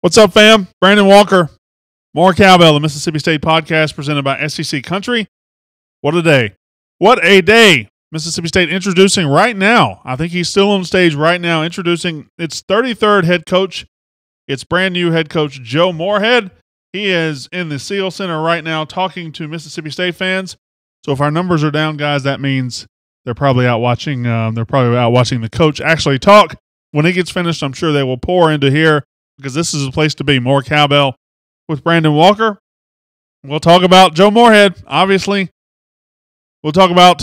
What's up, fam? Brandon Walker, more Cowbell, the Mississippi State podcast presented by SEC Country. What a day. What a day. Mississippi State introducing right now. I think he's still on stage right now, introducing its 33rd head coach. It's brand new head coach Joe Moorhead. He is in the Seal Center right now talking to Mississippi State fans. So if our numbers are down, guys, that means they're probably out watching. The coach actually talk. When he gets finished, I'm sure they will pour into here because this is a place to be. More Cowbell with Brandon Walker. We'll talk about Joe Moorhead, obviously. We'll talk about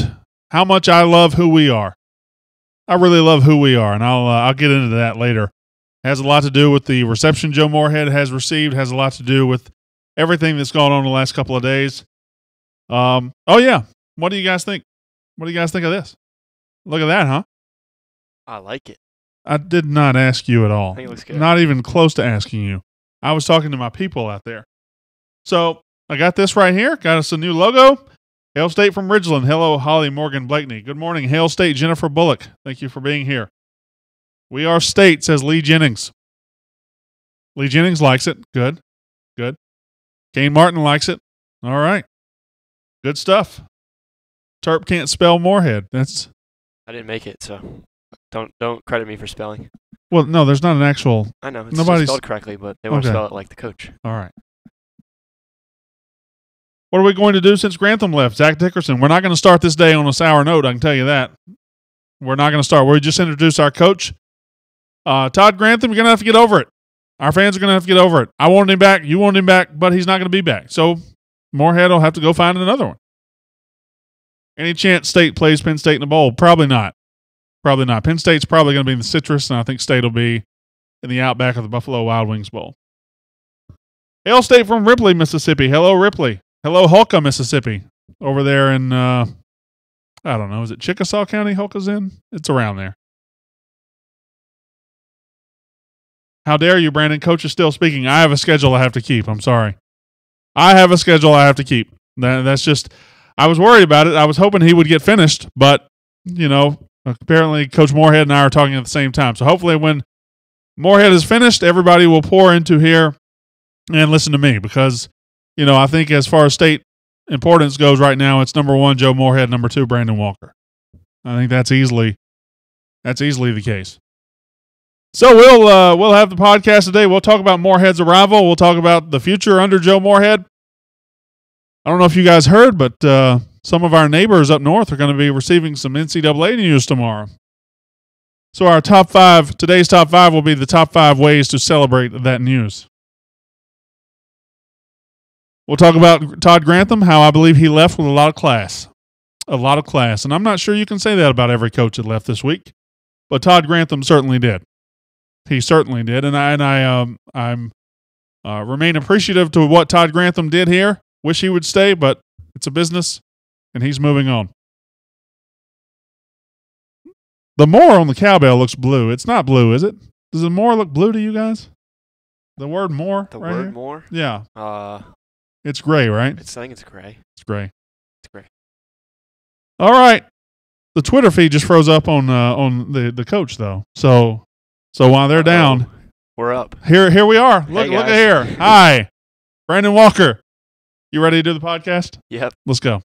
how much I love who we are. I really love who we are, and I'll get into that later. It has a lot to do with the reception Joe Moorhead has received. It has a lot to do with everything that's gone on the last couple of days. Oh yeah, what do you guys think? What do you guys think of this? Look at that, huh? I like it. I did not ask you at all. I think it looks good. Not even close to asking you. I was talking to my people out there. So I got this right here. Got us a new logo. Hail State from Ridgeland. Hello, Holly Morgan Blakeney. Good morning, Hail State, Jennifer Bullock. Thank you for being here. We are State, says Lee Jennings. Lee Jennings likes it. Good. Good. Kane Martin likes it. All right. Good stuff. Terp can't spell Moorhead. I didn't make it, so don't credit me for spelling. Well, no, there's not an actual. I know it's spelled correctly, but they won't spell it like the coach. All right. What are we going to do since Grantham left? Zach Dickerson. We're not going to start this day on a sour note, I can tell you that. We're not going to start. We just introduced our coach. Todd Grantham, you're going to have to get over it. Our fans are going to have to get over it. I wanted him back. You wanted him back, but he's not going to be back. So Moorhead will have to go find another one. Any chance State plays Penn State in the bowl? Probably not. Probably not. Penn State's probably going to be in the Citrus, and I think State will be in the outback of the Buffalo Wild Wings Bowl. Hail State from Ripley, Mississippi. Hello, Ripley. Hello, Hulka, Mississippi. Over there in, I don't know, is it Chickasaw County Hulka's in? It's around there. How dare you, Brandon? Coach is still speaking. I have a schedule I have to keep. I'm sorry. I have a schedule I have to keep. That's just, I was worried about it. I was hoping he would get finished, but, you know, apparently Coach Moorhead and I are talking at the same time. So hopefully when Moorhead is finished, everybody will pour into here and listen to me because, you know, I think as far as State importance goes right now, it's number one, Joe Moorhead, number two, Brandon Walker. I think that's easily the case. So we'll have the podcast today. We'll talk about Moorhead's arrival. We'll talk about the future under Joe Moorhead. I don't know if you guys heard, but some of our neighbors up north are going to be receiving some NCAA news tomorrow. So our today's top five will be the top 5 ways to celebrate that news. We'll talk about Todd Grantham, how I believe he left with a lot of class. A lot of class. And I'm not sure you can say that about every coach that left this week, but Todd Grantham certainly did. He certainly did. And I'm remain appreciative to what Todd Grantham did here. Wish he would stay, but it's a business, and he's moving on. The more on the cowbell looks blue. It's not blue, is it? Does the more look blue to you guys? The word more? The right word here? more? Yeah. It's gray, right? I think it's gray. It's gray. It's gray. All right. The Twitter feed just froze up on the coach, though. So while they're down. We're up. Here we are. Look at here. Hi. Brandon Walker. You ready to do the podcast? Yep. Let's go.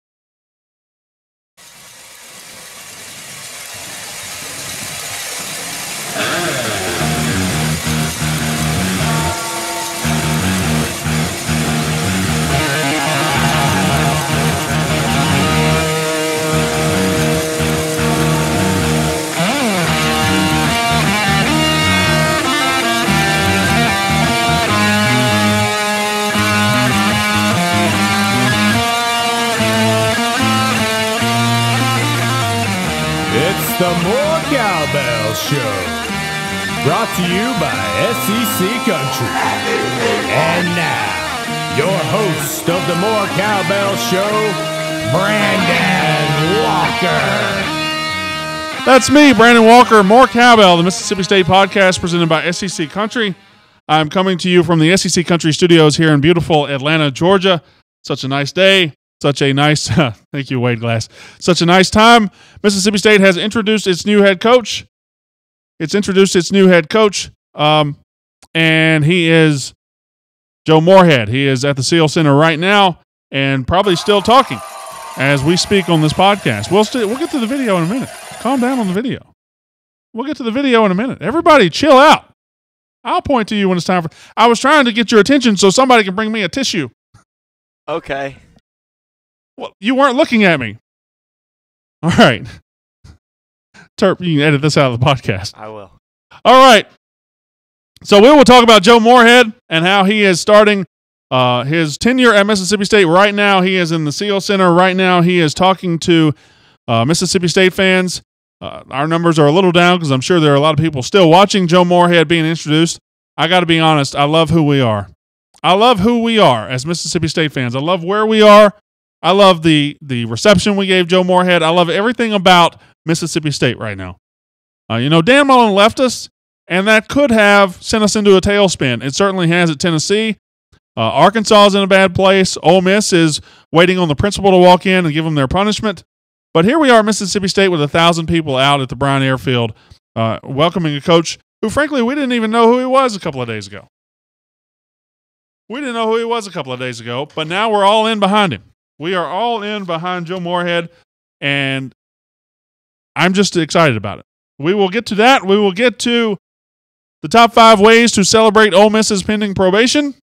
The More Cowbell Show, brought to you by SEC Country. And now, your host of the More Cowbell Show, Brandon Walker. That's me, Brandon Walker, More Cowbell, the Mississippi State podcast presented by SEC Country. I'm coming to you from the SEC Country studios here in beautiful Atlanta, Georgia. Such a nice day. Such a nice, thank you, Wade Glass. Such a nice time. Mississippi State has introduced its new head coach. and he is Joe Moorhead. He is at the SEAL Center right now and probably still talking as we speak on this podcast. We'll get to the video in a minute. Calm down on the video. We'll get to the video in a minute. Everybody, chill out. I'll point to you when it's time for... I was trying to get your attention so somebody can bring me a tissue. Okay. Well, you weren't looking at me. All right. Terp, you can edit this out of the podcast. I will. All right. So we will talk about Joe Moorhead and how he is starting his tenure at Mississippi State. Right now, he is in the SEAL Center. Right now, he is talking to Mississippi State fans. Our numbers are a little down because I'm sure there are a lot of people still watching Joe Moorhead being introduced. I got to be honest, I love who we are. I love who we are as Mississippi State fans. I love where we are. I love the reception we gave Joe Moorhead. I love everything about Mississippi State right now. Dan Mullen left us, and that could have sent us into a tailspin. It certainly has at Tennessee. Arkansas is in a bad place. Ole Miss is waiting on the principal to walk in and give them their punishment. But here we are at Mississippi State with 1,000 people out at the Bryan Airfield welcoming a coach who, frankly, we didn't even know who he was a couple of days ago. We didn't know who he was a couple of days ago, but now we're all in behind him. We are all in behind Joe Moorhead, and I'm just excited about it. We will get to that. We will get to the top 5 ways to celebrate Ole Miss's pending probation.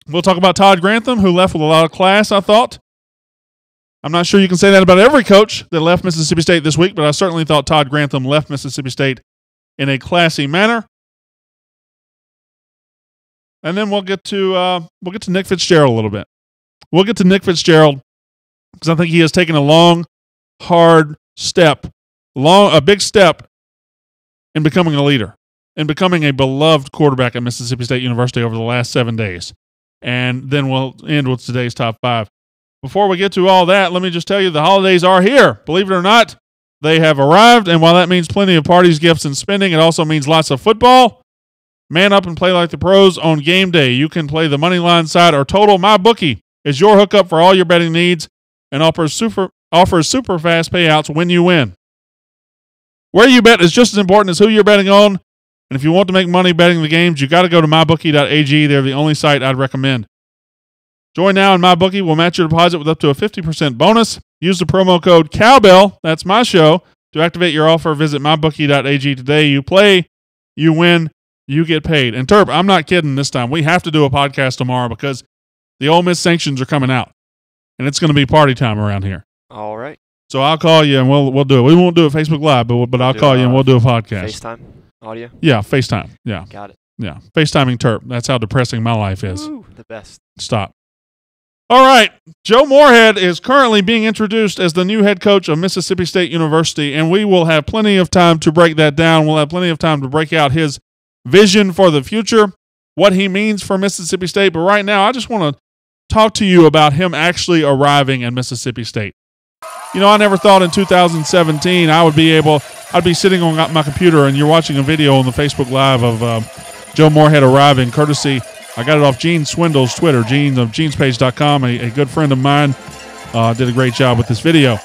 We'll talk about Todd Grantham, who left with a lot of class, I thought. I'm not sure you can say that about every coach that left Mississippi State this week, but I certainly thought Todd Grantham left Mississippi State in a classy manner. And then we'll get to Nick Fitzgerald a little bit. We'll get to Nick Fitzgerald because I think he has taken a long, hard step, a big step in becoming a leader, in becoming a beloved quarterback at Mississippi State University over the last 7 days. And then we'll end with today's top 5. Before we get to all that, let me just tell you the holidays are here. Believe it or not, they have arrived. And while that means plenty of parties, gifts, and spending, it also means lots of football. Man up and play like the pros on game day. You can play the money line side or total. MyBookie is your hookup for all your betting needs and offers super fast payouts when you win. Where you bet is just as important as who you're betting on. And if you want to make money betting the games, you got to go to mybookie.ag. They're the only site I'd recommend. Join now, and MyBookie will match your deposit with up to a 50% bonus. Use the promo code Cowbell, that's my show, to activate your offer. Visit mybookie.ag today. You play, you win, you get paid. And Terp, I'm not kidding this time. We have to do a podcast tomorrow because the Ole Miss sanctions are coming out, and it's going to be party time around here. All right. So I'll call you, and we'll do it. We won't do it Facebook Live, but I'll call you, and we'll do a podcast. FaceTime audio? Yeah, FaceTime. Yeah. Got it. Yeah, FaceTiming Terp. That's how depressing my life is. Woo, the best. Stop. All right, Joe Moorhead is currently being introduced as the new head coach of Mississippi State University, and we will have plenty of time to break that down. We'll have plenty of time to break out his vision for the future, what he means for Mississippi State. But right now, I just want to talk to you about him actually arriving at Mississippi State. I never thought in 2017 I'd be sitting on my computer and you're watching a video on the Facebook Live of Joe Moorhead arriving, courtesy. I got it off Gene Swindle's Twitter, Gene of genespage.com. A good friend of mine did a great job with this video.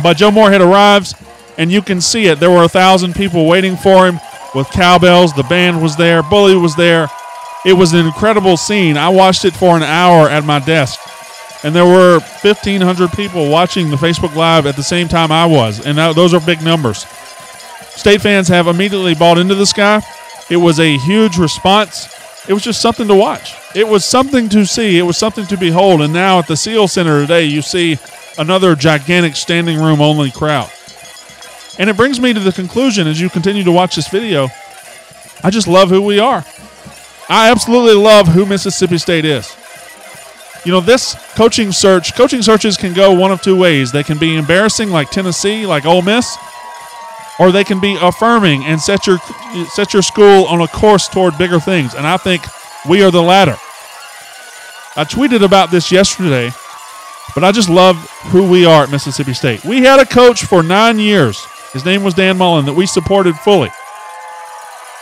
But Joe Moorhead arrives, and you can see it. There were 1,000 people waiting for him with cowbells. The band was there. Bully was there. It was an incredible scene. I watched it for an hour at my desk, and there were 1,500 people watching the Facebook Live at the same time I was, and those are big numbers. State fans have immediately bought into this guy. It was a huge response. It was just something to watch. It was something to see. It was something to behold. And now at the SEAL Center today, you see another gigantic standing room only crowd. And it brings me to the conclusion as you continue to watch this video, I just love who we are. I absolutely love who Mississippi State is. This coaching searches can go one of two ways. They can be embarrassing like Tennessee, like Ole Miss, or they can be affirming and set your school on a course toward bigger things. And I think we are the latter. I tweeted about this yesterday, but I just love who we are at Mississippi State. We had a coach for 9 years. His name was Dan Mullen that we supported fully.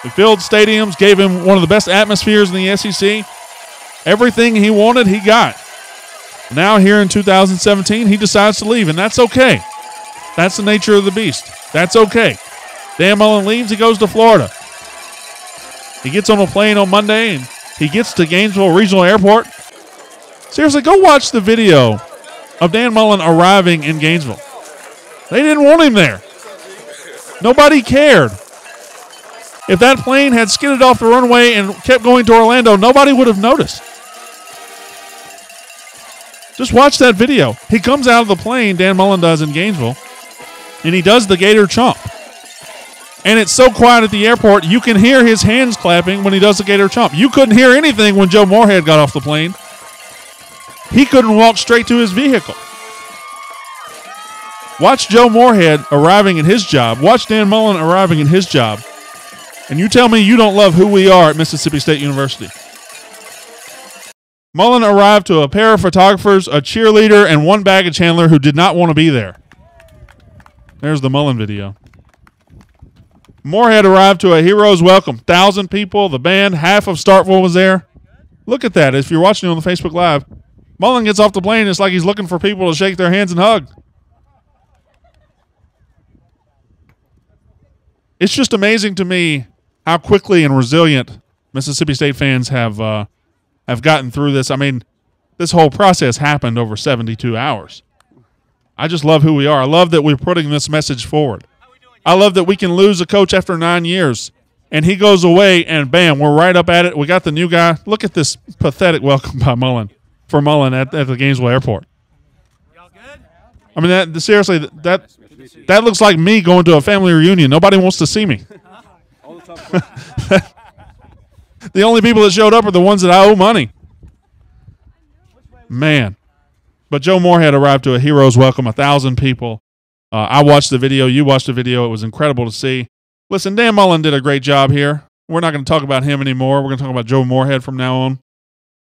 We filled stadiums, gave him one of the best atmospheres in the SEC. Everything he wanted, he got. Now here in 2017, he decides to leave, and that's okay. That's the nature of the beast. That's okay. Dan Mullen leaves. He goes to Florida. He gets on a plane on Monday, and he gets to Gainesville Regional Airport. Seriously, go watch the video of Dan Mullen arriving in Gainesville. They didn't want him there. Nobody cared. If that plane had skidded off the runway and kept going to Orlando, nobody would have noticed. Just watch that video. He comes out of the plane, Dan Mullen does in Gainesville, and he does the Gator Chomp. And it's so quiet at the airport, you can hear his hands clapping when he does the Gator Chomp. You couldn't hear anything when Joe Moorhead got off the plane. He couldn't walk straight to his vehicle. Watch Joe Moorhead arriving at his job. Watch Dan Mullen arriving at his job. And you tell me you don't love who we are at Mississippi State University. Mullen arrived to a pair of photographers, a cheerleader, and one baggage handler who did not want to be there. There's the Mullen video. Moorhead arrived to a hero's welcome. 1,000 people, the band, half of Starkville was there. Look at that. If you're watching on the Facebook Live, Mullen gets off the plane. It's like he's looking for people to shake their hands and hug. It's just amazing to me how quickly and resilient Mississippi State fans have gotten through this. I mean, this whole process happened over 72 hours. I just love who we are. I love that we're putting this message forward. I love that we can lose a coach after 9 years, and he goes away, and bam, we're right up at it. We got the new guy. Look at this pathetic welcome by Mullen for Mullen at the Gainesville airport. I mean, seriously, that looks like me going to a family reunion. Nobody wants to see me. The only people that showed up are the ones that I owe money. Man. But Joe Moorhead arrived to a hero's welcome, 1,000 people. I watched the video. You watched the video. It was incredible to see. Listen, Dan Mullen did a great job here. We're not going to talk about him anymore. We're going to talk about Joe Moorhead from now on.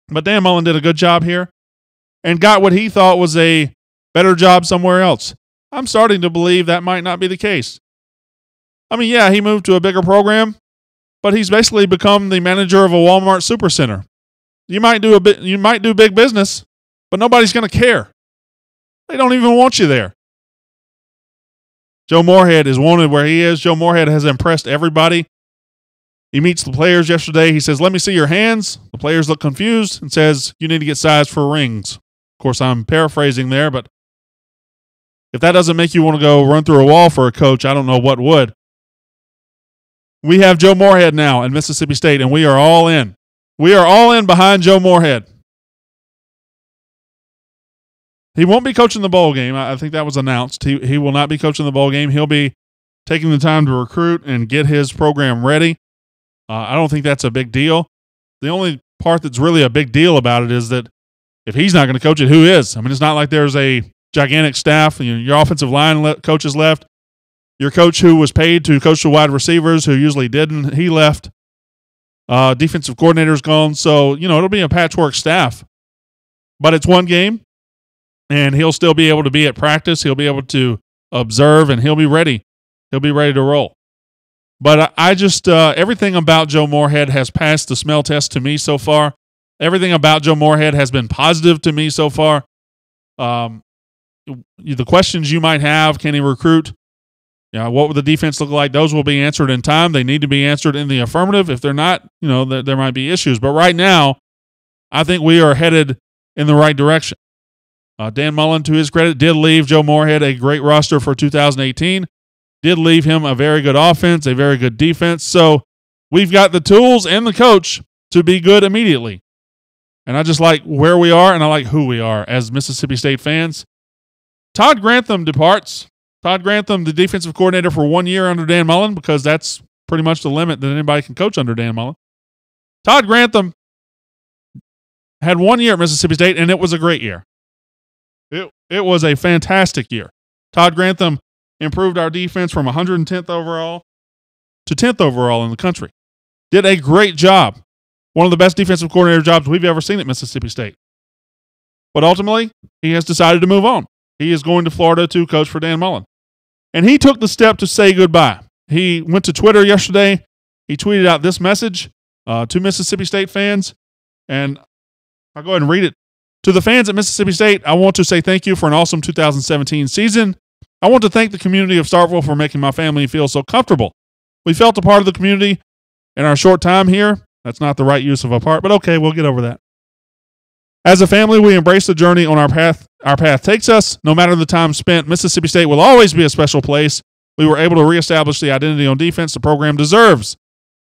But Dan Mullen did a good job here and got what he thought was a better job somewhere else. I'm starting to believe that might not be the case. I mean, yeah, he moved to a bigger program, but he's basically become the manager of a Walmart supercenter. You might do big business, but nobody's going to care. They don't even want you there. Joe Moorhead is wanted where he is. Joe Moorhead has impressed everybody. He meets the players yesterday. He says, "Let me see your hands." The players look confused and says, "You need to get sized for rings." Of course, I'm paraphrasing there, but if that doesn't make you want to go run through a wall for a coach, I don't know what would. We have Joe Moorhead now at Mississippi State, and we are all in. We are all in behind Joe Moorhead. He won't be coaching the bowl game. I think that was announced. He will not be coaching the bowl game. He'll be taking the time to recruit and get his program ready. I don't think that's a big deal. The only part that's really a big deal about it is that if he's not going to coach it, who is? I mean, it's not like there's a gigantic staff. You know, your offensive line coaches left. Your coach who was paid to coach the wide receivers, who usually didn't, he left. Defensive coordinator's gone. So, it'll be a patchwork staff. But it's one game, and he'll still be able to be at practice. He'll be able to observe, and he'll be ready. He'll be ready to roll. But I just everything about Joe Moorhead has passed the smell test to me so far. Everything about Joe Moorhead has been positive to me so far. The questions you might have, can he recruit? What would the defense look like? Those will be answered in time. They need to be answered in the affirmative. If they're not, there might be issues. But right now, I think we are headed in the right direction. Dan Mullen, to his credit, did leave Joe Moorhead a great roster for 2018. Did leave him a very good offense, a very good defense. So we've got the tools and the coach to be good immediately. And I just like where we are, and I like who we are as Mississippi State fans. Todd Grantham departs. Todd Grantham, the defensive coordinator for 1 year under Dan Mullen, because that's pretty much the limit that anybody can coach under Dan Mullen. Todd Grantham had 1 year at Mississippi State, and it was a great year. It was a fantastic year. Todd Grantham improved our defense from 110th overall to 10th overall in the country. Did a great job. One of the best defensive coordinator jobs we've ever seen at Mississippi State. But ultimately, he has decided to move on. He is going to Florida to coach for Dan Mullen. And he took the step to say goodbye. He went to Twitter yesterday. He tweeted out this message to Mississippi State fans. And I'll go ahead and read it. To the fans at Mississippi State, I want to say thank you for an awesome 2017 season. I want to thank the community of Starkville for making my family feel so comfortable. We felt a part of the community In our short time here, that's not the right use of a part, but okay, we'll get over that. As a family, we embrace the journey on our path takes us. No matter the time spent, Mississippi State will always be a special place. We were able to reestablish the identity on defense the program deserves.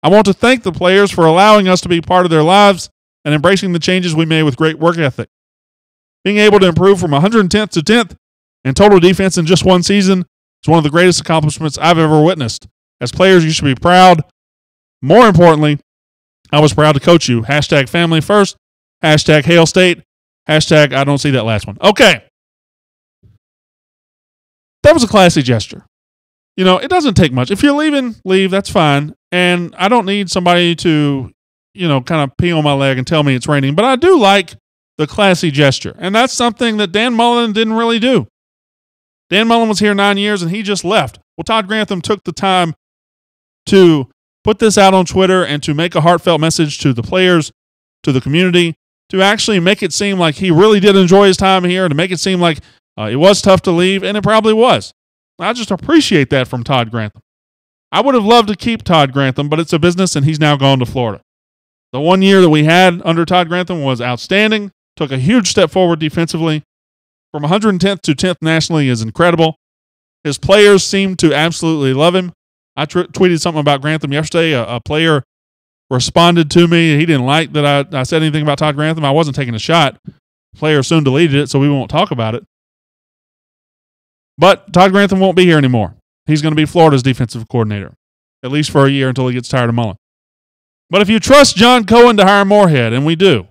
I want to thank the players for allowing us to be part of their lives and embracing the changes we made with great work ethic. Being able to improve from 110th to 10th in total defense in just one season is one of the greatest accomplishments I've ever witnessed. As players, you should be proud. More importantly, I was proud to coach you. Hashtag family first. Hashtag Hail State. Hashtag I don't see that last one. Okay. That was a classy gesture. You know, it doesn't take much. If you're leaving, leave. That's fine. And I don't need somebody to, kind of pee on my leg and tell me it's raining. But I do like the classy gesture. And that's something that Dan Mullen didn't really do. Dan Mullen was here 9 years and he just left. Well, Todd Grantham took the time to put this out on Twitter and to make a heartfelt message to the players, to the community, to actually make it seem like he really did enjoy his time here, to make it seem like it was tough to leave, and it probably was. I just appreciate that from Todd Grantham. I would have loved to keep Todd Grantham, but it's a business, and he's now gone to Florida. The 1 year that we had under Todd Grantham was outstanding, took a huge step forward defensively. From 110th to 10th nationally is incredible. His players seem to absolutely love him. I tweeted something about Grantham yesterday. A player responded to me. He didn't like that I said anything about Todd Grantham. I wasn't taking a shot. The player soon deleted it, so we won't talk about it. But Todd Grantham won't be here anymore. He's going to be Florida's defensive coordinator, at least for a year until he gets tired of Mullen. But if you trust John Cohen to hire Moorhead, and we do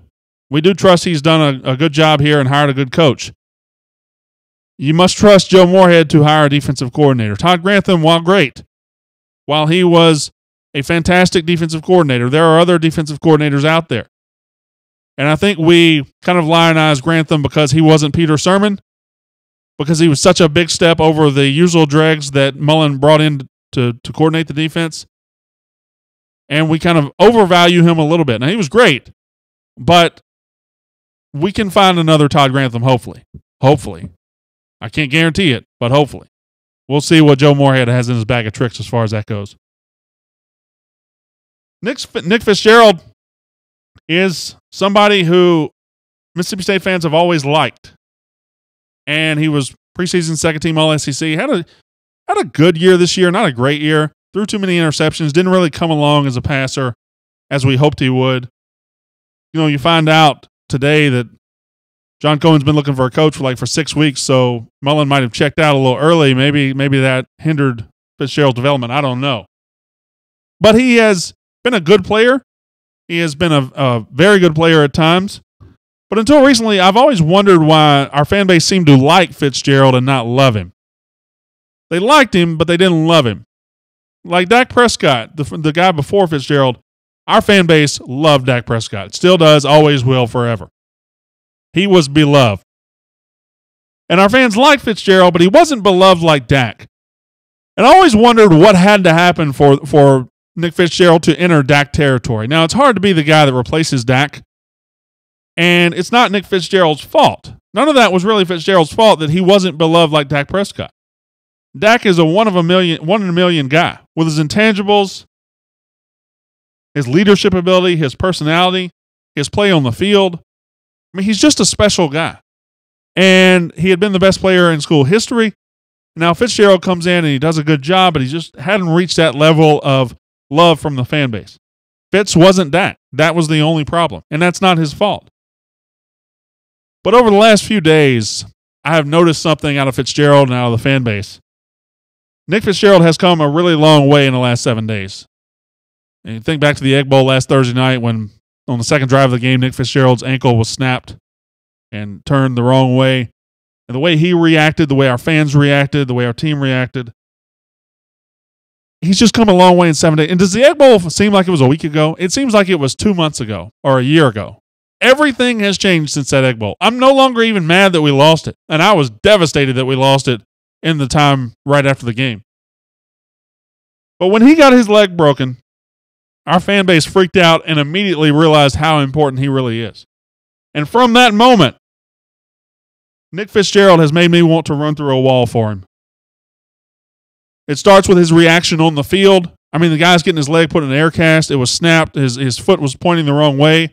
trust he's done a good job here and hired a good coach, you must trust Joe Moorhead to hire a defensive coordinator. Todd Grantham, while he was a fantastic defensive coordinator, there are other defensive coordinators out there. And I think we kind of lionize Grantham because he wasn't Peter Sermon, because he was such a big step over the usual dregs that Mullen brought in to coordinate the defense. And we kind of overvalue him a little bit. Now, he was great, but we can find another Todd Grantham, hopefully. Hopefully. I can't guarantee it, but hopefully. We'll see what Joe Moorhead has in his bag of tricks as far as that goes. Nick Fitzgerald is somebody who Mississippi State fans have always liked. And he was preseason second-team All-SEC. Had a good year this year, not a great year. Threw too many interceptions. Didn't really come along as a passer as we hoped he would. You find out today that John Cohen's been looking for a coach for 6 weeks, so Mullen might have checked out a little early. Maybe that hindered Fitzgerald's development. I don't know. But he has been a good player. He has been a very good player at times. But until recently, I've always wondered why our fan base seemed to like Fitzgerald and not love him. They liked him, but they didn't love him. Like Dak Prescott, the guy before Fitzgerald, our fan base loved Dak Prescott. It still does, always will, forever. He was beloved. And our fans liked Fitzgerald, but he wasn't beloved like Dak. And I always wondered what had to happen for Nick Fitzgerald to enter Dak territory. Now, it's hard to be the guy that replaces Dak. And it's not Nick Fitzgerald's fault. None of that was really Fitzgerald's fault that he wasn't beloved like Dak Prescott. Dak is a one in a million guy with his intangibles, his leadership ability, his personality, his play on the field. I mean, he's just a special guy. And he had been the best player in school history. Now, Fitzgerald comes in and he does a good job, but he just hadn't reached that level of love from the fan base. Fitz wasn't Dak. That was the only problem. And that's not his fault. But over the last few days, I have noticed something out of Fitzgerald and out of the fan base. Nick Fitzgerald has come a really long way in the last 7 days. And you think back to the Egg Bowl last Thursday night when on the second drive of the game, Nick Fitzgerald's ankle was snapped and turned the wrong way. And the way he reacted, the way our fans reacted, the way our team reacted, he's just come a long way in 7 days. And does the Egg Bowl seem like it was a week ago? It seems like it was 2 months ago or a year ago. Everything has changed since that Egg Bowl. I'm no longer even mad that we lost it. And I was devastated that we lost it in the time right after the game. But when he got his leg broken, our fan base freaked out and immediately realized how important he really is. And from that moment, Nick Fitzgerald has made me want to run through a wall for him. It starts with his reaction on the field. I mean, the guy's getting his leg put in an air cast. It was snapped. His foot was pointing the wrong way.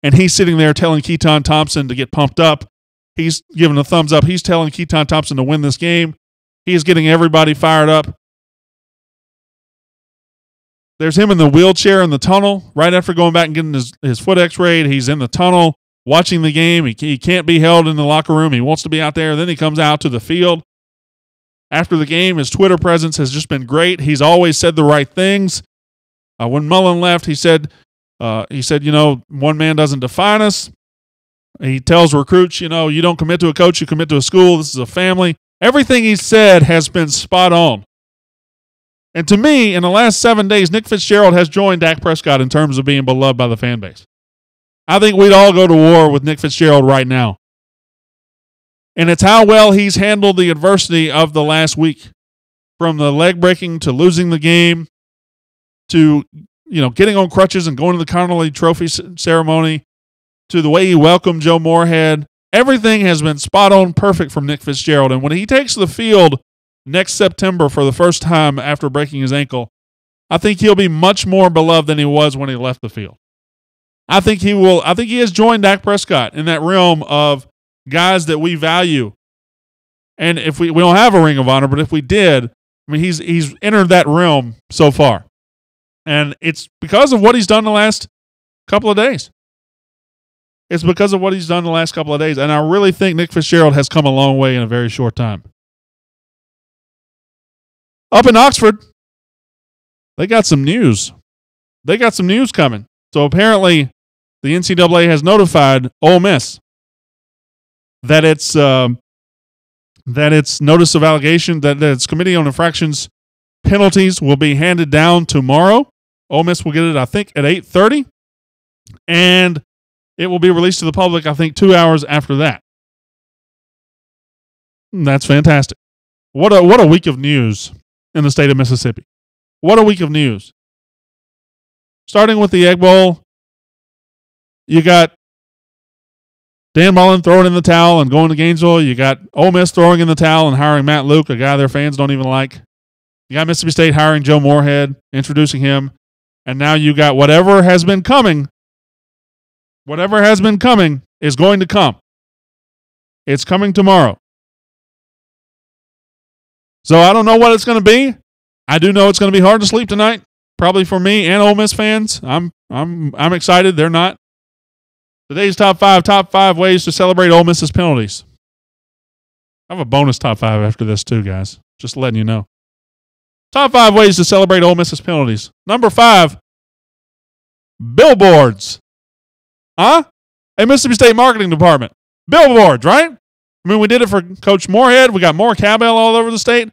And he's sitting there telling Keaton Thompson to get pumped up. He's giving a thumbs up. He's telling Keaton Thompson to win this game. He is getting everybody fired up. There's him in the wheelchair in the tunnel right after going back and getting his foot x-rayed. He's in the tunnel watching the game. He can't be held in the locker room. He wants to be out there. Then he comes out to the field. After the game, his Twitter presence has just been great. He's always said the right things. When Mullen left, he said, one man doesn't define us. He tells recruits, you don't commit to a coach, you commit to a school. This is a family. Everything he said has been spot on. And to me, in the last 7 days, Nick Fitzgerald has joined Dak Prescott in terms of being beloved by the fan base. I think we'd all go to war with Nick Fitzgerald right now. And it's how well he's handled the adversity of the last week. From the leg breaking to losing the game to, getting on crutches and going to the Connolly Trophy ceremony to the way he welcomed Joe Moorhead. Everything has been spot on perfect from Nick Fitzgerald. And when he takes the field next September for the first time after breaking his ankle, I think he'll be much more beloved than he was when he left the field. I think he has joined Dak Prescott in that realm of guys that we value. And if we don't have a Ring of Honor, but if we did, I mean, he's entered that realm so far. And it's because of what he's done the last couple of days. It's because of what he's done the last couple of days. And I really think Nick Fitzgerald has come a long way in a very short time. Up in Oxford, they got some news. They got some news coming. So apparently the NCAA has notified Ole Miss that its notice of allegation, that its Committee on Infractions penalties will be handed down tomorrow. Ole Miss will get it, I think, at 8:30. And it will be released to the public, I think, 2 hours after that. That's fantastic. What a week of news in the state of Mississippi. What a week of news. Starting with the Egg Bowl, you got Dan Mullen throwing in the towel and going to Gainesville. You got Ole Miss throwing in the towel and hiring Matt Luke, a guy their fans don't even like. You got Mississippi State hiring Joe Moorhead, introducing him. And now you got whatever has been coming. Whatever has been coming is going to come. It's coming tomorrow. So I don't know what it's going to be. I do know it's going to be hard to sleep tonight, probably for me and Ole Miss fans. I'm excited. They're not. Today's top five ways to celebrate Ole Miss's penalties. I have a bonus top 5 after this too, guys. Just letting you know. Top 5 ways to celebrate Ole Miss's penalties. Number 5, billboards. Huh? Hey, Mississippi State Marketing Department. Billboards, right? I mean, we did it for Coach Moorhead. We got more Cowbell all over the state.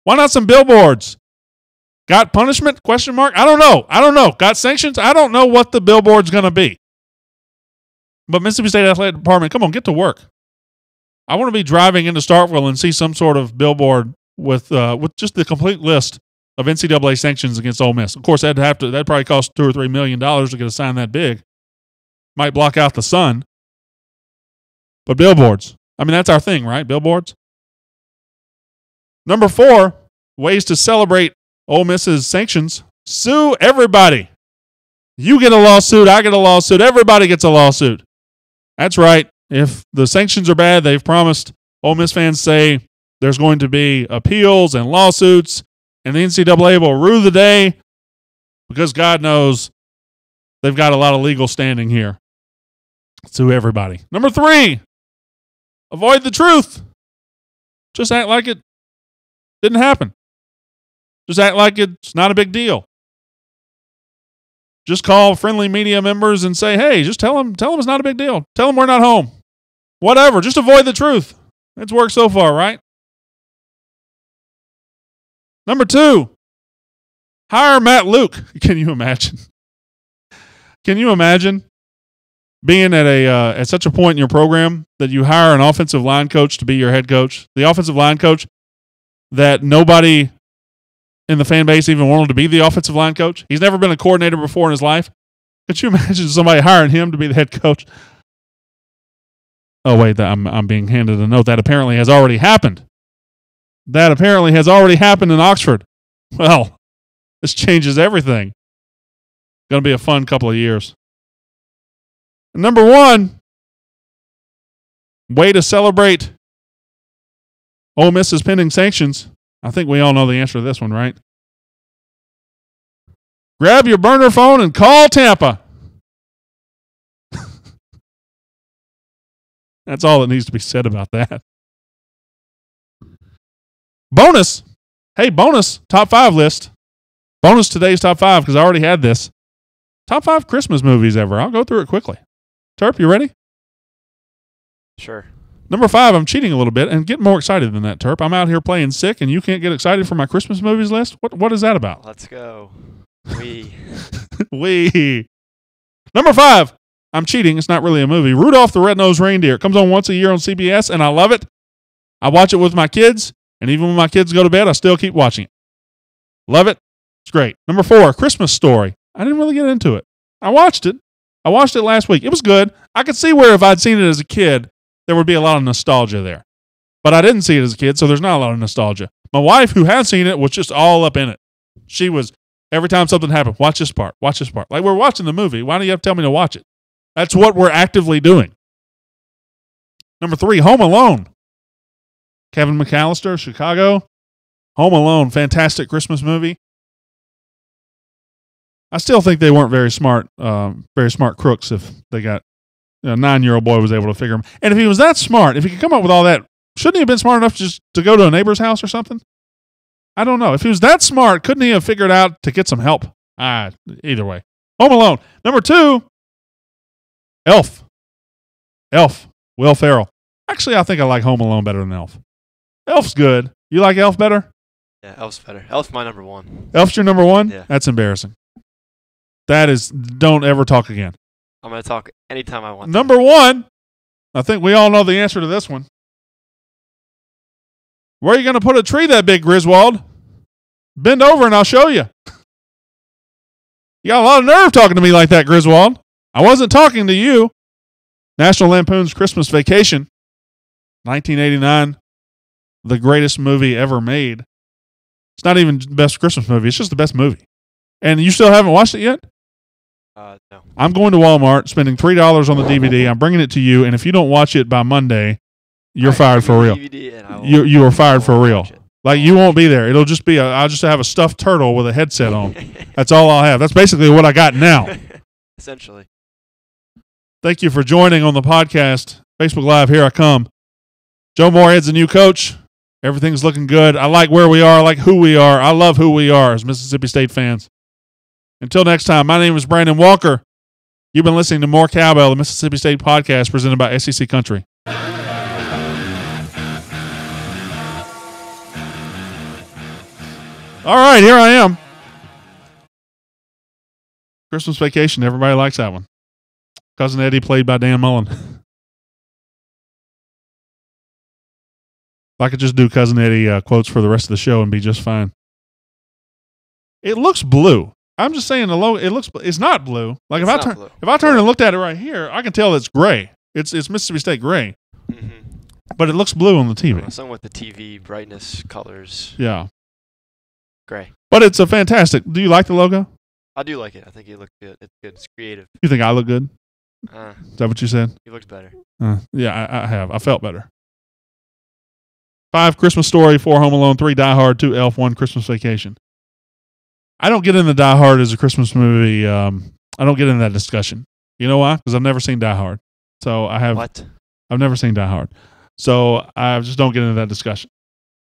Why not some billboards? Got punishment? Question mark? I don't know. Got sanctions? I don't know what the billboard's going to be. But Mississippi State Athletic Department, come on, get to work. I want to be driving into Starkville and see some sort of billboard with just the complete list of NCAA sanctions against Ole Miss. Of course, that'd probably cost $2 or $3 million to get a sign that big. Might block out the sun. But billboards. I mean, that's our thing, right? Billboards. Number 4, ways to celebrate Ole Miss's sanctions. Sue everybody. You get a lawsuit. I get a lawsuit. Everybody gets a lawsuit. That's right. If the sanctions are bad, they've promised. Ole Miss fans say there's going to be appeals and lawsuits, and the NCAA will rue the day because God knows they've got a lot of legal standing here. Sue everybody. Number 3, avoid the truth. Just act like it didn't happen. Just act like it's not a big deal. Just call friendly media members and say, hey, just tell them it's not a big deal. Tell them we're not home. Whatever. Just avoid the truth. It's worked so far, right? Number 2, hire Matt Luke. Can you imagine? Can you imagine being at such a point in your program that you hire an offensive line coach to be your head coach? The offensive line coach that nobody in the fan base even wanted to be the offensive line coach. He's never been a coordinator before in his life. Could you imagine somebody hiring him to be the head coach? Oh, wait, I'm being handed a note. That apparently has already happened. That apparently has already happened in Oxford. Well, This changes everything. Going to be a fun couple of years. Number 1, way to celebrate Ole Miss's pending sanctions. I think we all know the answer to this one, right? Grab your burner phone and call Tampa. That's all that needs to be said about that. Bonus. Hey, bonus top 5 list. Bonus today's top 5 because I already had this. Top 5 Christmas movies ever. I'll go through it quickly. Terp, you ready? Sure. Number 5, I'm cheating a little bit and getting more excited than that, Terp. I'm out here playing sick and you can't get excited for my Christmas movies list? What is that about? Let's go. We. Number 5, I'm cheating. It's not really a movie. Rudolph the Red-Nosed Reindeer. It comes on once a year on CBS and I love it. I watch it with my kids and even when my kids go to bed, I still keep watching it. Love it. It's great. Number 4, Christmas Story. I didn't really get into it. I watched it. I watched it last week. It was good. I could see where if I'd seen it as a kid, there would be a lot of nostalgia there. But I didn't see it as a kid, so there's not a lot of nostalgia. My wife, who had seen it, was just all up in it. She was, every time something happened, watch this part, watch this part. Like, we're watching the movie. Why do you have to tell me to watch it? That's what we're actively doing. Number 3, Home Alone. Kevin McAllister, Chicago. Home Alone, fantastic Christmas movie. I still think they weren't very smart crooks if they got a 9-year-old boy was able to figure them. And if he was that smart, if he could come up with all that, shouldn't he have been smart enough just to go to a neighbor's house or something? I don't know. If he was that smart, couldn't he have figured out to get some help? Either way. Home Alone. Number 2, Elf. Elf. Will Ferrell. Actually, I think I like Home Alone better than Elf. Elf's good. You like Elf better? Yeah, Elf's better. Elf's my number 1. Elf's your number 1? Yeah. That's embarrassing. That is, don't ever talk again. I'm going to talk anytime I want to. Number 1, I think we all know the answer to this one. Where are you going to put a tree that big, Griswold? Bend over and I'll show you. You got a lot of nerve talking to me like that, Griswold. I wasn't talking to you. National Lampoon's Christmas Vacation, 1989, the greatest movie ever made. It's not even the best Christmas movie. It's just the best movie. And you still haven't watched it yet? No. I'm going to Walmart, spending $3 on the DVD. I'm bringing it to you, and if you don't watch it by Monday, you're fired for real. You are fired for real. Like, you won't be there. It'll just be I'll just have a stuffed turtle with a headset on. That's all I'll have. That's basically what I got now. Essentially. Thank you for joining on the podcast. Facebook Live, here I come. Joe Moorhead's the new coach. Everything's looking good. I like where we are. I like who we are. I love who we are as Mississippi State fans. Until next time, my name is Brandon Walker. You've been listening to More Cowbell, the Mississippi State podcast presented by SEC Country. All right, here I am. Christmas Vacation. Everybody likes that one. Cousin Eddie, played by Dan Mullen. I could just do Cousin Eddie quotes for the rest of the show and be just fine. It looks blue. I'm just saying the logo. It's not blue. Like if I turn and looked at it right here, I can tell it's gray. It's Mississippi State gray, but it looks blue on the TV. Some with the TV brightness, colors. Yeah, gray. But it's a fantastic. Do you like the logo? I do like it. I think it looked good. It's good. It's creative. You think I look good? Is that what you said? You looked better. Yeah, I have. I felt better. 5 Christmas Story, 4 Home Alone, 3 Die Hard, 2 Elf, 1 Christmas Vacation. I don't get into Die Hard as a Christmas movie. I don't get into that discussion. You know why? Because I've never seen Die Hard. So I have. What? I've never seen Die Hard. So I just don't get into that discussion.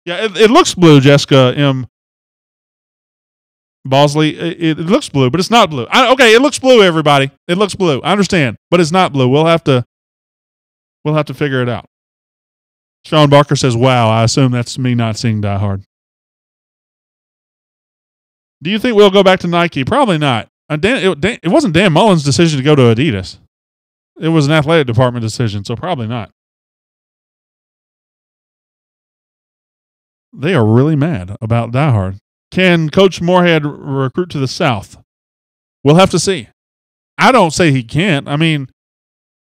Yeah, it looks blue, Jessica M. Bosley. It looks blue, but it's not blue. Okay, it looks blue, everybody. It looks blue. I understand, but it's not blue. We'll have to figure it out. Sean Barker says, wow, I assume that's me not seeing Die Hard. Do you think we'll go back to Nike? Probably not. It wasn't Dan Mullen's decision to go to Adidas. It was an athletic department decision, so probably not. They are really mad about Die Hard. Can Coach Moorhead recruit to the South? We'll have to see. I don't say he can't. I mean,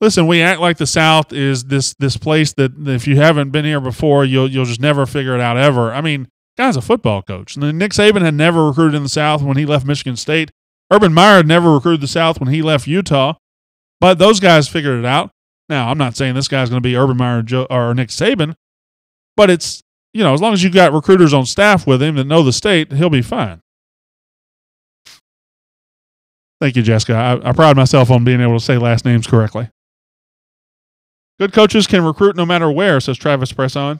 listen, we act like the South is this place that if you haven't been here before, you'll just never figure it out ever. I mean, Guy's a football coach. And then Nick Saban had never recruited in the South when he left Michigan State. Urban Meyer had never recruited the South when he left Utah. But those guys figured it out. Now, I'm not saying this guy's going to be Urban Meyer or Nick Saban, but it's, as long as you've got recruiters on staff with him that know the state, he'll be fine. Thank you, Jessica. I pride myself on being able to say last names correctly. Good coaches can recruit no matter where, says Travis Presson.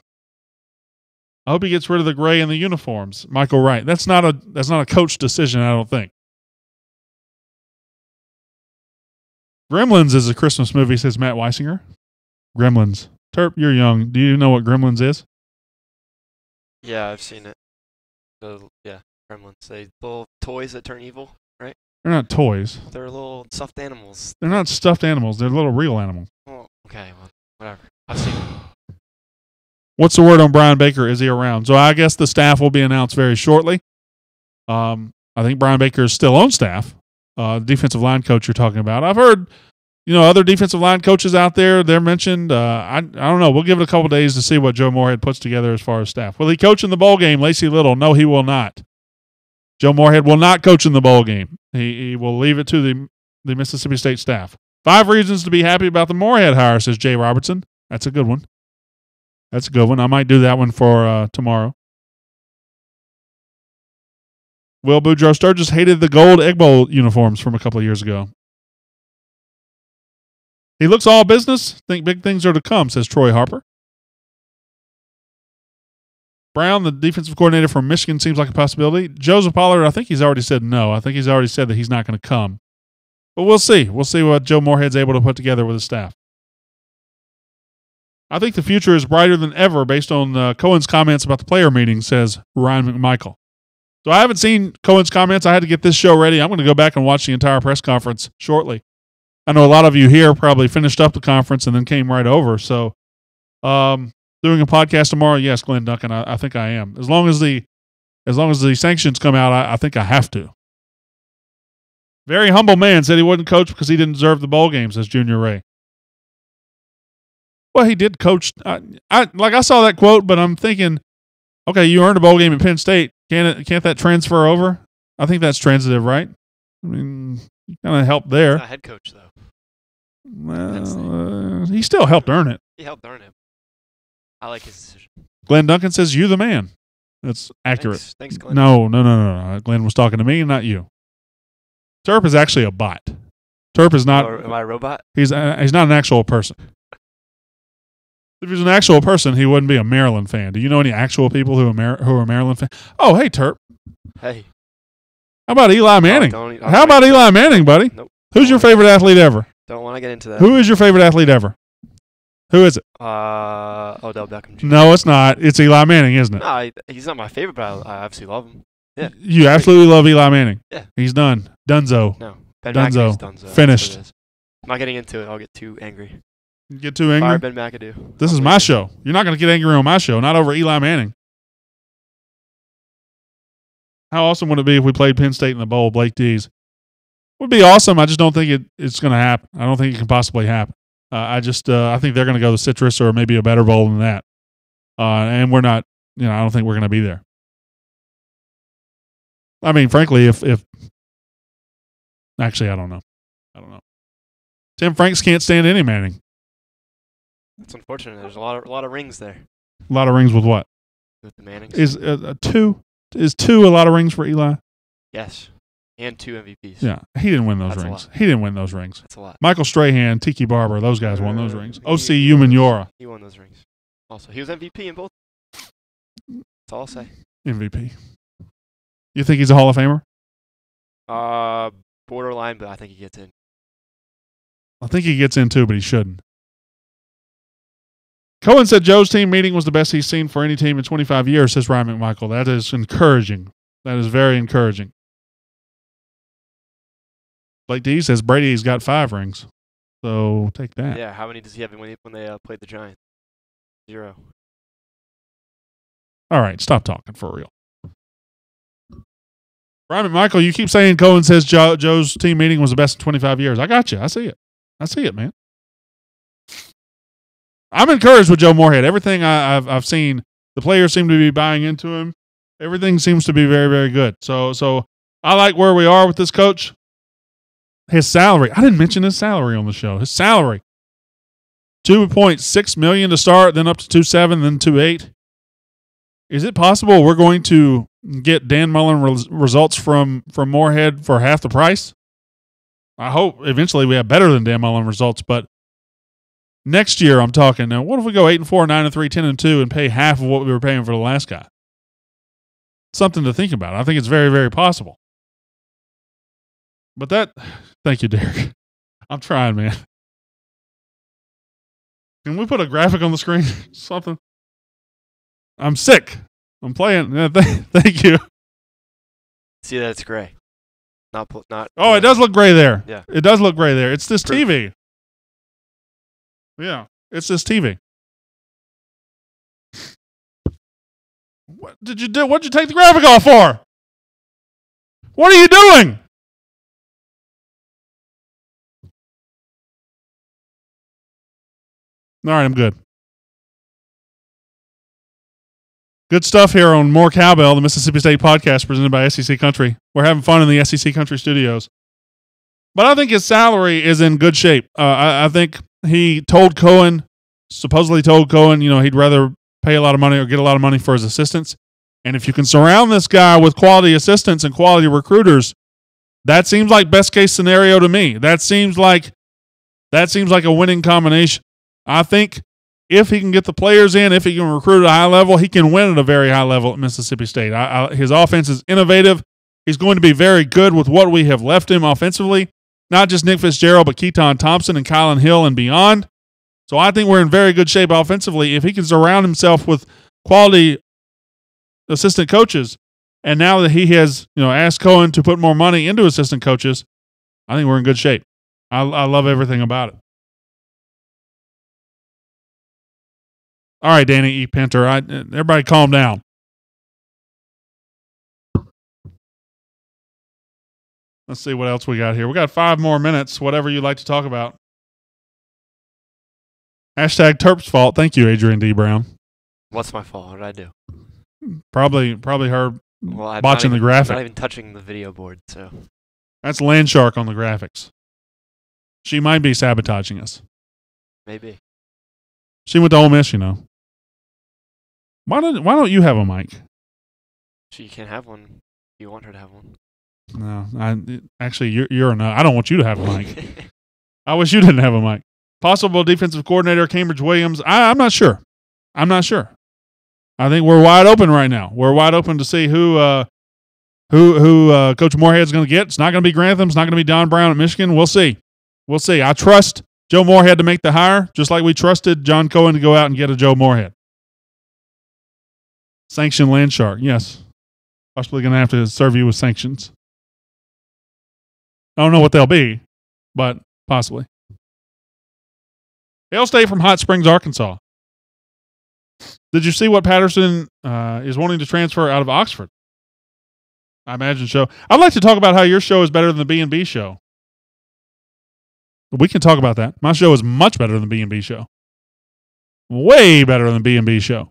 I hope he gets rid of the gray in the uniforms. Michael Wright. That's not a coach decision, I don't think. Gremlins is a Christmas movie, says Matt Weisinger. Gremlins. Terp, you're young. Do you know what Gremlins is? Yeah, I've seen it. Gremlins. They little toys that turn evil, right? They're not toys. They're little stuffed animals. They're not stuffed animals. They're little real animals. Oh, okay, well, whatever. I've seen it. What's the word on Brian Baker? Is he around? So I guess the staff will be announced very shortly. I think Brian Baker is still on staff. Defensive line coach you're talking about. I've heard, other defensive line coaches out there. They're mentioned. I don't know. We'll give it a couple days to see what Joe Moorhead puts together as far as staff. Will he coach in the bowl game? Lacey Little. No, he will not. Joe Moorhead will not coach in the bowl game. He will leave it to the Mississippi State staff. 5 reasons to be happy about the Moorhead hire, says Jay Robertson. That's a good one. I might do that one for tomorrow. Will Boudreaux Sturgis hated the gold Egg Bowl uniforms from a couple of years ago. He looks all business. Think big things are to come, says Troy Harper. Brown, the defensive coordinator from Michigan, seems like a possibility. Joseph Pollard, I think he's already said no. I think he's already said that he's not going to come. But we'll see. We'll see what Joe Moorhead's able to put together with his staff. I think the future is brighter than ever based on Cohen's comments about the player meeting, says Ryan McMichael. So I haven't seen Cohen's comments. I had to get this show ready. I'm going to go back and watch the entire press conference shortly. I know a lot of you here probably finished up the conference and then came right over. So doing a podcast tomorrow, yes, Glenn Duncan, I think I am. As long as the sanctions come out, I think I have to. Very humble man, said he wouldn't coach because he didn't deserve the bowl game, says Junior Ray. Well, he did coach. I saw that quote, but I'm thinking, okay, you earned a bowl game at Penn State. Can't that transfer over? I think that's transitive, right? I mean, you kind of helped there. He's not head coach, though. Well, he still helped earn it. He helped earn it. I like his decision. Glenn Duncan says, you the man. That's accurate. Thanks, Glenn. No. Glenn was talking to me, not you. Terp is actually a bot. Terp is not. Am I a robot? He's not an actual person. If he was an actual person, he wouldn't be a Maryland fan. Do you know any actual people who are Maryland fans? Oh, hey, Terp. Hey. How about Eli Manning? How about Eli Manning, buddy? Nope. Who's your favorite athlete ever? Don't want to get into that. Who is your favorite athlete ever? Who is it? Odell Beckham Jr. No, it's not. It's Eli Manning, isn't it? No, he's not my favorite, but I absolutely love him. Yeah. You absolutely love Eli Manning. Yeah. He's done. Dunzo. No. Ben Dunzo. McAdoo's Dunzo. Finished. I'm not getting into it. I'll get too angry. You get too angry? Fire Ben McAdoo. This is my show. You're not going to get angry on my show, not over Eli Manning. How awesome would it be if we played Penn State in the bowl, Blake Dees? Would be awesome. I just don't think it's going to happen. I don't think it can possibly happen. I think they're going to go to Citrus or maybe a better bowl than that. And we're not, I don't think we're going to be there. I mean, frankly, if actually, I don't know. Tim Franks can't stand any Manning. It's unfortunate. There's a lot of rings there. A lot of rings with what? With the Mannings. Is two a lot of rings for Eli? Yes. And 2 MVPs. Yeah. He didn't win those That's rings. He didn't win those rings. That's a lot. Michael Strahan, Tiki Barber, those guys won those rings. O.C. Umanora. He won those rings. Also, he was MVP in both. That's all I'll say. MVP. You think he's a Hall of Famer? Borderline, but I think he gets in. I think he gets in too, but he shouldn't. Cohen said Joe's team meeting was the best he's seen for any team in 25 years, says Ryan McMichael. That is encouraging. That is very encouraging. Blake D says Brady's got 5 rings. So take that. Yeah, how many does he have when they played the Giants? 0. All right, stop talking for real. Ryan McMichael, you keep saying Cohen says Joe's team meeting was the best in 25 years. I got you. I see it, man. I'm encouraged with Joe Moorhead. Everything I've seen, the players seem to be buying into him. Everything seems to be very, very good. So I like where we are with this coach. His salary, I didn't mention his salary on the show. His salary, $2.6 million to start, then up to 2.7, then 2.8. Is it possible we're going to get Dan Mullen results from Moorhead for half the price? I hope eventually we have better than Dan Mullen results, but next year I'm talking. Now, what if we go 8-4, 9-3, 10-2, and pay half of what we were paying for the last guy? Something to think about. I think it's very, very possible. But thank you, Derek. I'm trying, man. Can we put a graphic on the screen? Something. I'm sick. I'm playing. Thank you. See, that's gray. Not. Oh, it does look gray there. Yeah. It does look gray there. It's this Proof. TV. Yeah, it's this TV. What did you do? What did you take the graphic off for? What are you doing? All right, I'm good. Good stuff here on More Cowbell, the Mississippi State podcast presented by SEC Country. We're having fun in the SEC Country studios. But I think his salary is in good shape. I think he supposedly told Cohen, he'd rather pay a lot of money or get a lot of money for his assistants. And if you can surround this guy with quality assistants and quality recruiters, that seems like best case scenario to me. That seems like a winning combination. I think if he can get the players in, if he can recruit at a high level, he can win at a very high level at Mississippi State. His offense is innovative. He's going to be very good with what we have left him offensively. Not just Nick Fitzgerald, but Keaton Thompson and Kylan Hill and beyond. So I think we're in very good shape offensively. If he can surround himself with quality assistant coaches, and now that he has asked Cohen to put more money into assistant coaches, I think we're in good shape. I love everything about it. All right, Danny E. Pinter. Everybody calm down. Let's see what else we got here. We got 5 more minutes, whatever you'd like to talk about. Hashtag Terp's fault. Thank you, Adrian D. Brown. What's my fault? What did I do? Probably her Well, botching the graphic. Not even touching the video board, so. That's Landshark on the graphics. She might be sabotaging us. Maybe. She went to Ole Miss, Why don't you have a mic? She can't have one. You want her to have one. No, actually, you're a no. I don't want you to have a mic. I wish you didn't have a mic. Possible defensive coordinator, Cambridge Williams. I'm not sure. I think we're wide open right now. We're wide open to see who Coach Moorhead's going to get. It's not going to be Grantham. It's not going to be Don Brown at Michigan. We'll see. I trust Joe Moorhead to make the hire, just like we trusted John Cohen to go out and get a Joe Moorhead. Sanction Landshark, yes. Possibly going to have to serve you with sanctions. I don't know what they'll be, but possibly. Hail State from Hot Springs, Arkansas. Did you see what Patterson is wanting to transfer out of Oxford? I imagine so. I'd like to talk about how your show is better than the B&B show. We can talk about that. My show is much better than the B&B show. Way better than the B&B show.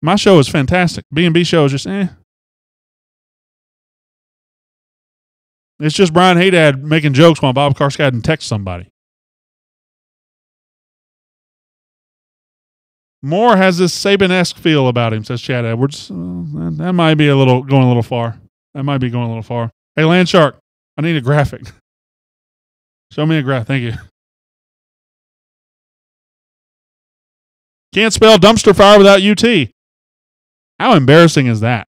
My show is fantastic. B&B show is just It's just Brian Haydad making jokes while Bob Karskadden texts somebody. Moore has this Saban-esque feel about him, says Chad Edwards. That might be going a little far. Hey, Landshark, I need a graphic. Show me a graph. Thank you. Can't spell dumpster fire without UT. How embarrassing is that?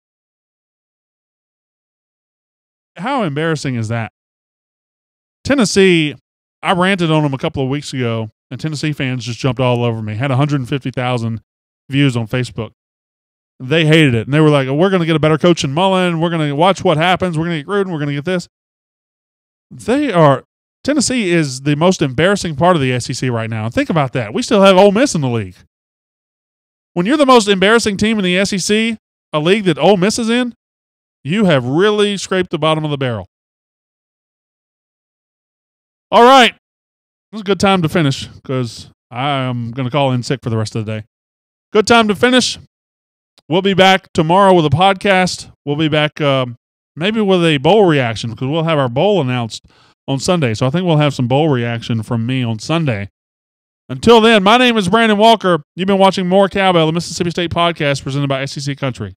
Tennessee, I ranted on them a couple of weeks ago, and Tennessee fans just jumped all over me. Had 150,000 views on Facebook. They hated it, and they were like, we're going to get a better coach than Mullen. We're going to watch what happens. We're going to get Gruden. We're going to get this. Tennessee is the most embarrassing part of the SEC right now. Think about that. We still have Ole Miss in the league. When you're the most embarrassing team in the SEC, a league that Ole Miss is in, you have really scraped the bottom of the barrel. All right. This is a good time to finish because I am going to call in sick for the rest of the day. Good time to finish. We'll be back tomorrow with a podcast. We'll be back maybe with a bowl reaction because we'll have our bowl announced on Sunday. So I think we'll have some bowl reaction from me on Sunday. Until then, my name is Brandon Walker. You've been watching More Cowbell, the Mississippi State podcast presented by SEC Country.